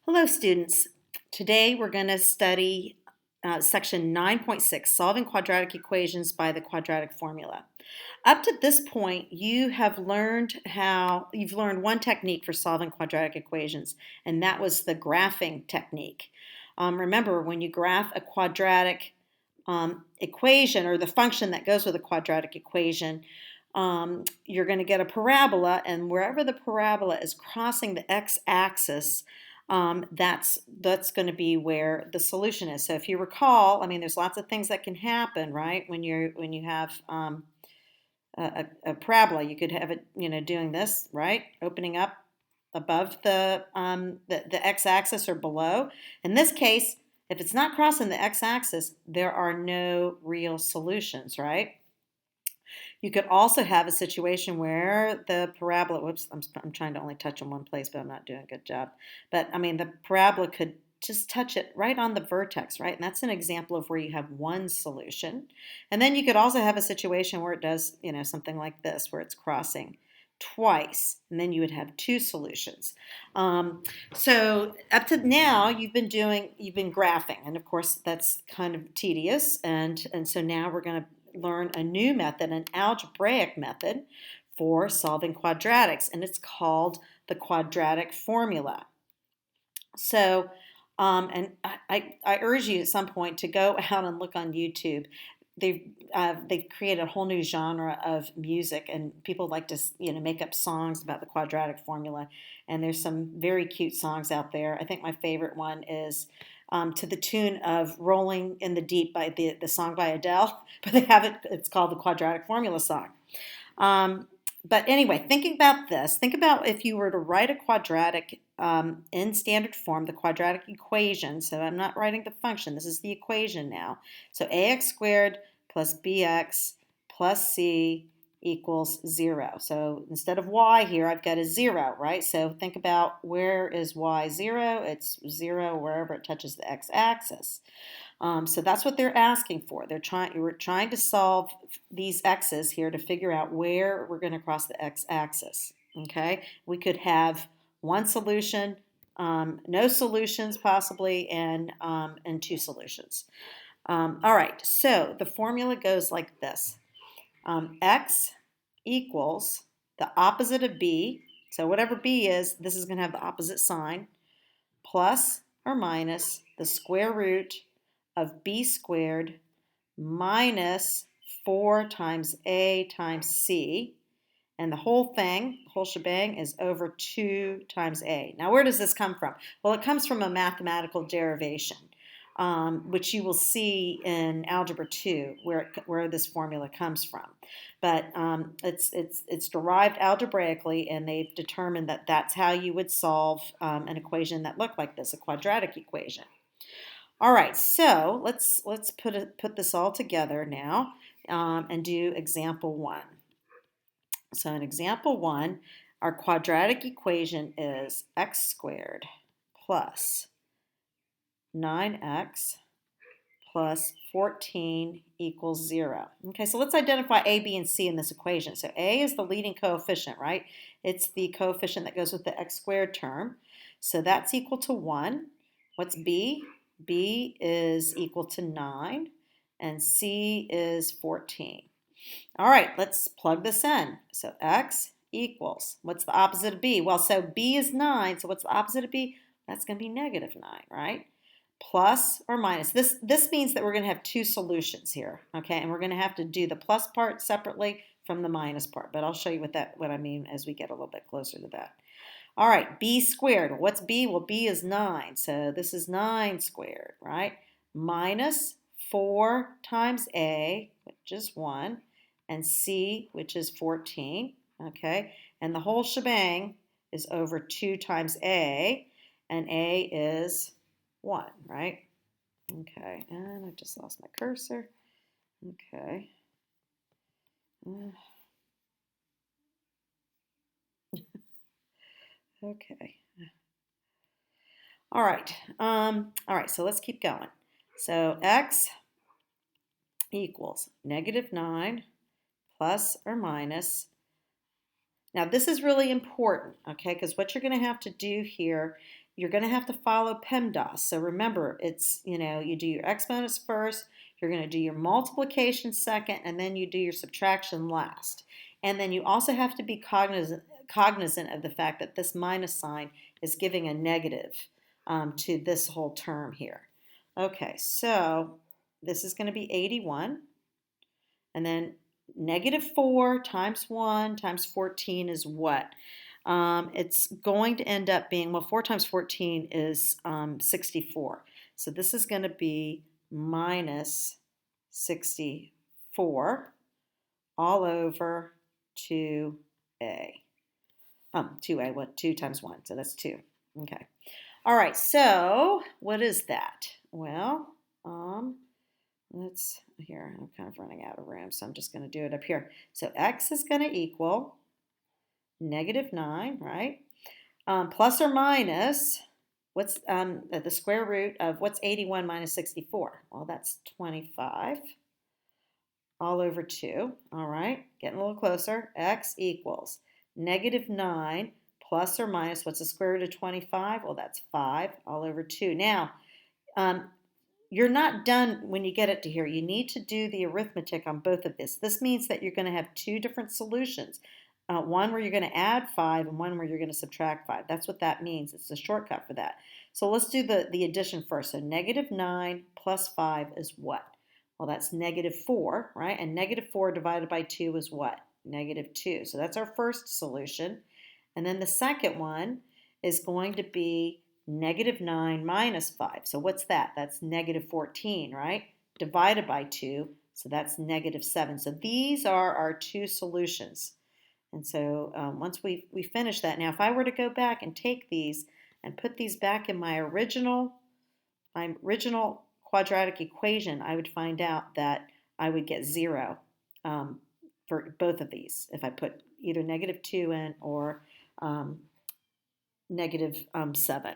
Hello, students. Today we're going to study section 9.6, solving quadratic equations by the quadratic formula. Up to this point, you've learned one technique for solving quadratic equations, and that was the graphing technique. Remember, when you graph a quadratic equation, or the function that goes with a quadratic equation, you're going to get a parabola, and wherever the parabola is crossing the x-axis, that's going to be where the solution is. So if you recall, I mean, there's lots of things that can happen, right? When you have a parabola, you could have it, doing this, right? Opening up above the x-axis or below. In this case, if it's not crossing the x-axis, there are no real solutions, right? You could also have a situation where the parabola, whoops, I'm trying to only touch in one place, but I'm not doing a good job. But I mean, the parabola could just touch it right on the vertex, right? And that's an example of where you have one solution. And then you could also have a situation where it does, something like this, where it's crossing twice, and then you would have two solutions. So up to now, you've been graphing, and of course that's kind of tedious. And so now we're going to learn a new method, an algebraic method for solving quadratics, and it's called the quadratic formula. So, and I urge you at some point to go out and look on YouTube. They've created a whole new genre of music, and people like to make up songs about the quadratic formula. And there's some very cute songs out there. I think my favorite one is to the tune of "Rolling in the Deep" by the song by Adele, but they have it. It's called the Quadratic Formula song. But anyway, thinking about this, think about if you were to write a quadratic in standard form, the quadratic equation. So I'm not writing the function. This is the equation now. So ax squared plus bx plus c equals 0. So instead of y here, I've got a 0, right? So think about, where is y 0? It's 0 wherever it touches the x-axis. So that's what they're asking for. We're trying to solve these x's here to figure out where we're going to cross the x-axis. Okay, we could have one solution, no solutions possibly, and two solutions. All right, so the formula goes like this. X equals the opposite of b. So whatever b is, this is going to have the opposite sign, plus or minus the square root of b squared minus 4 times a times c. And the whole shebang, is over 2 times a. Now, where does this come from? Well, it comes from a mathematical derivation, which you will see in Algebra 2, where this formula comes from. But it's derived algebraically, and they've determined that that's how you would solve an equation that looked like this, a quadratic equation. All right, so let's put this all together now and do example 1. So in example 1, our quadratic equation is x squared plus 9x plus 14 equals 0. Okay, so let's identify a, b, and c in this equation. So a is the leading coefficient, right? It's the coefficient that goes with the x squared term. So that's equal to 1. What's b? B is equal to 9, and c is 14. All right, let's plug this in. So x equals, what's the opposite of b? Well, so b is 9, so what's the opposite of b? That's going to be negative 9, right? Plus or minus. This means that we're going to have two solutions here, okay? And we're going to have to do the plus part separately from the minus part, but I'll show you what I mean as we get a little bit closer to that. All right, b squared. What's b? Well, b is 9, so this is 9 squared, right? Minus 4 times a, which is 1, and c, which is 14, okay? And the whole shebang is over 2 times a, and a is 1, right? Okay, and I just lost my cursor. Okay. Okay. All right, so let's keep going. So x equals negative 9 plus or minus. Now this is really important, okay, because what you're going to have to do here, you're going to have to follow PEMDAS. So remember, it's, you do your exponents first, you're going to do your multiplication second, and then you do your subtraction last. And then you also have to be cognizant of the fact that this minus sign is giving a negative to this whole term here. Okay, so this is going to be 81. And then negative 4 times 1 times 14 is what? It's going to end up being, well, 4 times 14 is 64. So this is going to be minus 64 all over 2a. 2a, what? 2 times 1, so that's 2. Okay. All right, so what is that? Well, here, I'm kind of running out of room, so I'm just going to do it up here. So x is going to equal negative 9, right? Plus or minus, what's the square root of, what's 81 minus 64? Well, that's 25 all over 2. All right, getting a little closer. X equals negative 9 plus or minus, what's the square root of 25? Well, that's 5 all over 2. Now, you're not done when you get it to here. You need to do the arithmetic on both of this. This means that you're going to have two different solutions. One where you're going to add 5 and one where you're going to subtract 5. That's what that means. It's a shortcut for that. So let's do the addition first. So negative 9 plus 5 is what? Well, that's negative 4, right? And negative 4 divided by 2 is what? Negative 2. So that's our first solution. And then the second one is going to be negative 9 minus 5. So what's that? That's negative 14, right? Divided by 2, so that's negative 7. So these are our two solutions. And so once we finish that, now if I were to go back and take these and put these back in my original quadratic equation, I would find out that I would get 0 for both of these if I put either negative 2 in or negative 7.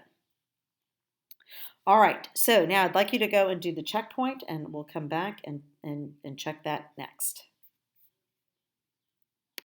All right, so now I'd like you to go and do the checkpoint, and we'll come back and check that next.